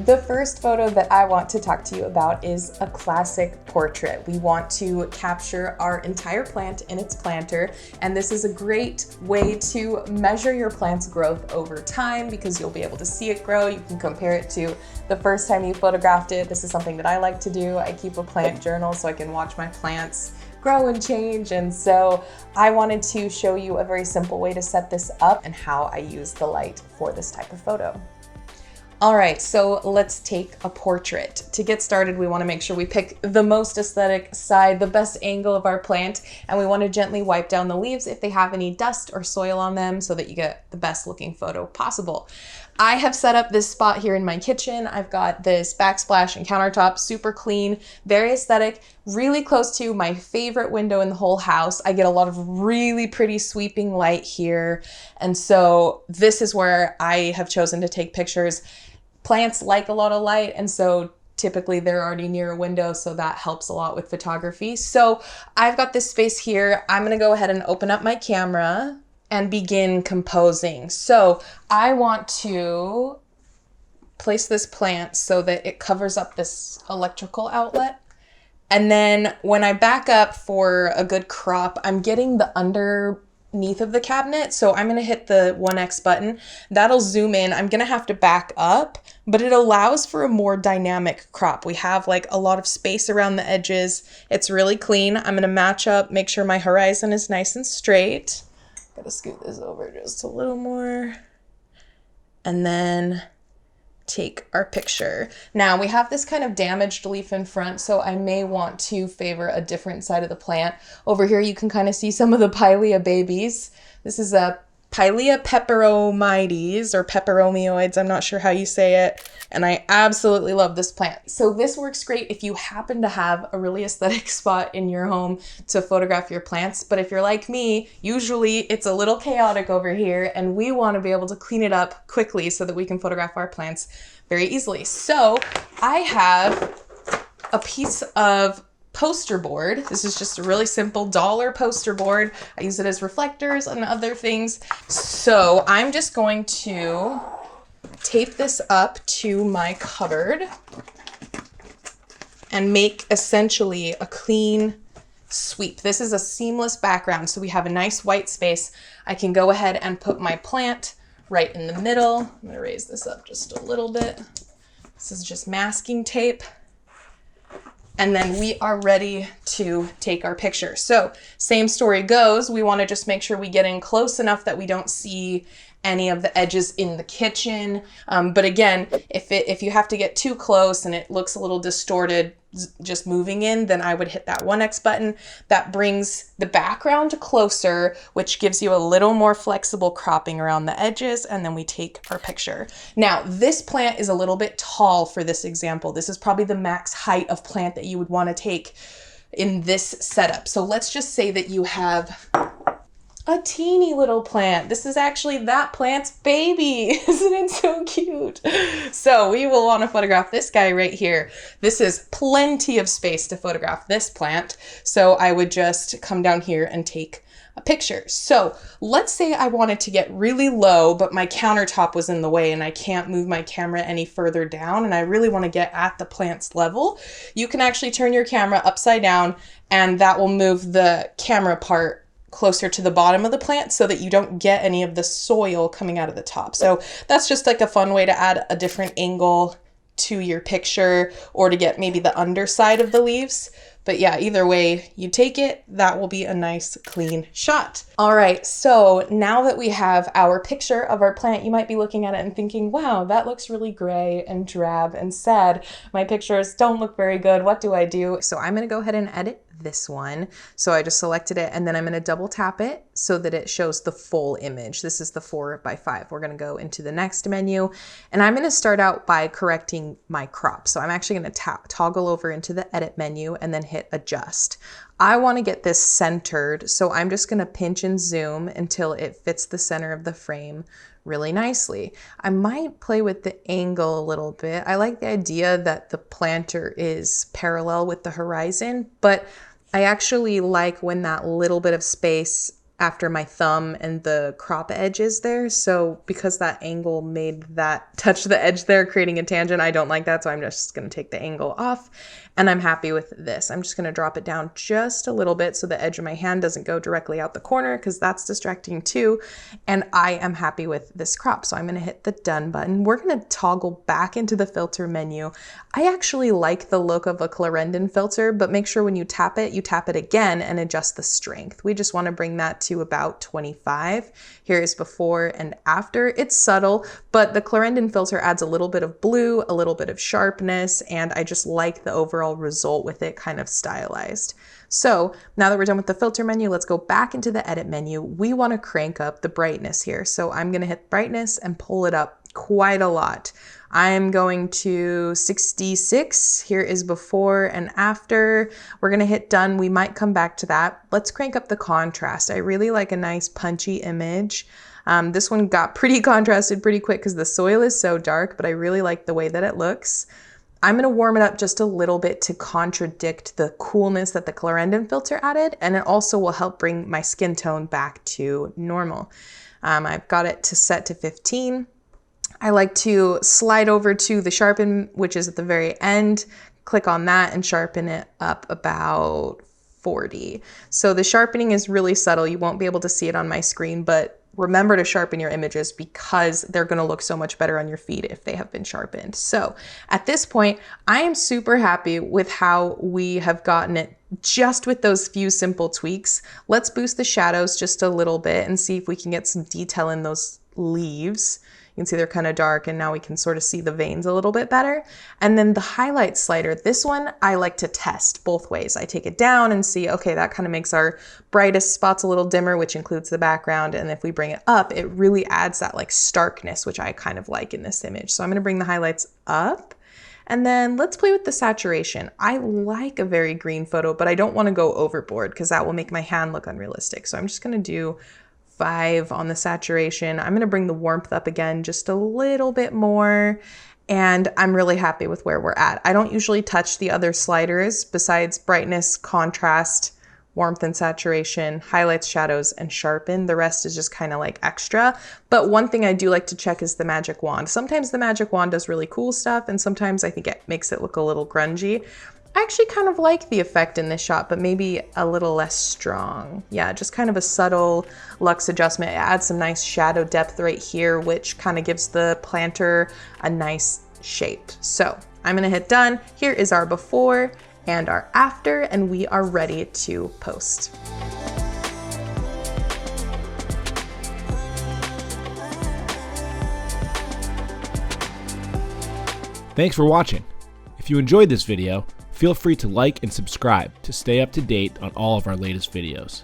The first photo that I want to talk to you about is a classic portrait. We want to capture our entire plant in its planter, and this is a great way to measure your plant's growth over time because you'll be able to see it grow. You can compare it to the first time you photographed it. This is something that I like to do. I keep a plant journal so I can watch my plants grow and change, and so I wanted to show you a very simple way to set this up and how I use the light for this type of photo. All right, so let's take a portrait. To get started, we want to make sure we pick the most aesthetic side, the best angle of our plant, and we want to gently wipe down the leaves if they have any dust or soil on them so that you get the best looking photo possible. I have set up this spot here in my kitchen. I've got this backsplash and countertop, super clean, very aesthetic, really close to my favorite window in the whole house. I get a lot of really pretty sweeping light here, and so this is where I have chosen to take pictures. Plants like a lot of light, and so typically they're already near a window, so that helps a lot with photography. So I've got this space here. I'm gonna go ahead and open up my camera and begin composing. So I want to place this plant so that it covers up this electrical outlet. And then when I back up for a good crop, I'm getting the underneath of the cabinet. So I'm gonna hit the 1X button. That'll zoom in. I'm gonna have to back up, but it allows for a more dynamic crop. We have like a lot of space around the edges. It's really clean. I'm gonna match up, make sure my horizon is nice and straight. Gotta scoot this over just a little more. And then take our picture. Now we have this kind of damaged leaf in front, so I may want to favor a different side of the plant. Over here you can kind of see some of the Pilea babies. This is a Pilea peperomides or peperomioids, I'm not sure how you say it, and I absolutely love this plant. So this works great if you happen to have a really aesthetic spot in your home to photograph your plants, but if you're like me, usually it's a little chaotic over here and we want to be able to clean it up quickly so that we can photograph our plants very easily. So I have a piece of poster board. This is just a really simple dollar poster board. I use it as reflectors and other things. So I'm just going to tape this up to my cupboard and make essentially a clean sweep. This is a seamless background, so we have a nice white space. I can go ahead and put my plant right in the middle. I'm gonna raise this up just a little bit. This is just masking tape. And then we are ready to take our picture. So same story goes, we want to just make sure we get in close enough that we don't see any of the edges in the kitchen. But again, if you have to get too close and it looks a little distorted just moving in, then I would hit that 1X button. That brings the background closer, which gives you a little more flexible cropping around the edges, and then we take our picture. Now, this plant is a little bit tall for this example. This is probably the max height of plant that you would want to take in this setup. So let's just say that you have a teeny little plant. This is actually that plant's baby. Isn't it so cute? So we will want to photograph this guy right here. This is plenty of space to photograph this plant. So I would just come down here and take a picture. So let's say I wanted to get really low, but my countertop was in the way and I can't move my camera any further down and I really want to get at the plant's level. You can actually turn your camera upside down and that will move the camera part closer to the bottom of the plant so that you don't get any of the soil coming out of the top. So that's just like a fun way to add a different angle to your picture or to get maybe the underside of the leaves. But yeah, either way you take it, that will be a nice clean shot. All right, so now that we have our picture of our plant, you might be looking at it and thinking, wow, that looks really gray and drab and sad. My pictures don't look very good. What do I do? So I'm gonna go ahead and edit this one. So I just selected it and then I'm gonna double tap it so that it shows the full image. This is the 4x5. We're gonna go into the next menu and I'm gonna start out by correcting my crop. So I'm actually gonna toggle over into the edit menu and then hit adjust. I wanna get this centered, so I'm just gonna pinch and zoom until it fits the center of the frame really nicely. I might play with the angle a little bit. I like the idea that the planter is parallel with the horizon, but I actually like when that little bit of space after my thumb and the crop edges there. So because that angle made that touch the edge there, creating a tangent, I don't like that. So I'm just going to take the angle off, and I'm happy with this. I'm just going to drop it down just a little bit so the edge of my hand doesn't go directly out the corner, because that's distracting too. And I am happy with this crop. So I'm going to hit the done button. We're going to toggle back into the filter menu. I actually like the look of a Clarendon filter, but make sure when you tap it again and adjust the strength. We just want to bring that to about 25. Here is before and after. It's subtle, but the Clarendon filter adds a little bit of blue, a little bit of sharpness, and I just like the overall result with it kind of stylized. So now that we're done with the filter menu, let's go back into the edit menu. We want to crank up the brightness here. So I'm going to hit brightness and pull it up quite a lot. I'm going to 66. Here is before and after. We're going to hit done. We might come back to that. Let's crank up the contrast. I really like a nice punchy image. This one got pretty contrasted pretty quick because the soil is so dark, but I really like the way that it looks. I'm going to warm it up just a little bit to contradict the coolness that the Clarendon filter added, and it also will help bring my skin tone back to normal. I've got it to set to 15. I like to slide over to the sharpen, which is at the very end, click on that and sharpen it up about 40. So the sharpening is really subtle. You won't be able to see it on my screen, but remember to sharpen your images because they're going to look so much better on your feed if they have been sharpened. So at this point, I am super happy with how we have gotten it just with those few simple tweaks. Let's boost the shadows just a little bit and see if we can get some detail in those leaves. You can see they're kind of dark, and now we can sort of see the veins a little bit better. And then the highlight slider, this one I like to test both ways. I take it down and see, okay, that kind of makes our brightest spots a little dimmer, which includes the background. And if we bring it up, it really adds that like starkness, which I kind of like in this image. So I'm going to bring the highlights up. And then let's play with the saturation. I like a very green photo, but I don't want to go overboard because that will make my hand look unrealistic. So I'm just going to do 5 on the saturation. I'm going to bring the warmth up again just a little bit more, and I'm really happy with where we're at. I don't usually touch the other sliders besides brightness, contrast, warmth and saturation, highlights, shadows, and sharpen. The rest is just kind of like extra. But one thing I do like to check is the magic wand. Sometimes the magic wand does really cool stuff, and sometimes I think it makes it look a little grungy. I actually kind of like the effect in this shot, but maybe a little less strong. Yeah, just kind of a subtle luxe adjustment. It adds some nice shadow depth right here, which kind of gives the planter a nice shape. So I'm gonna hit done. Here is our before and our after, and we are ready to post. Thanks for watching. If you enjoyed this video, feel free to like and subscribe to stay up to date on all of our latest videos.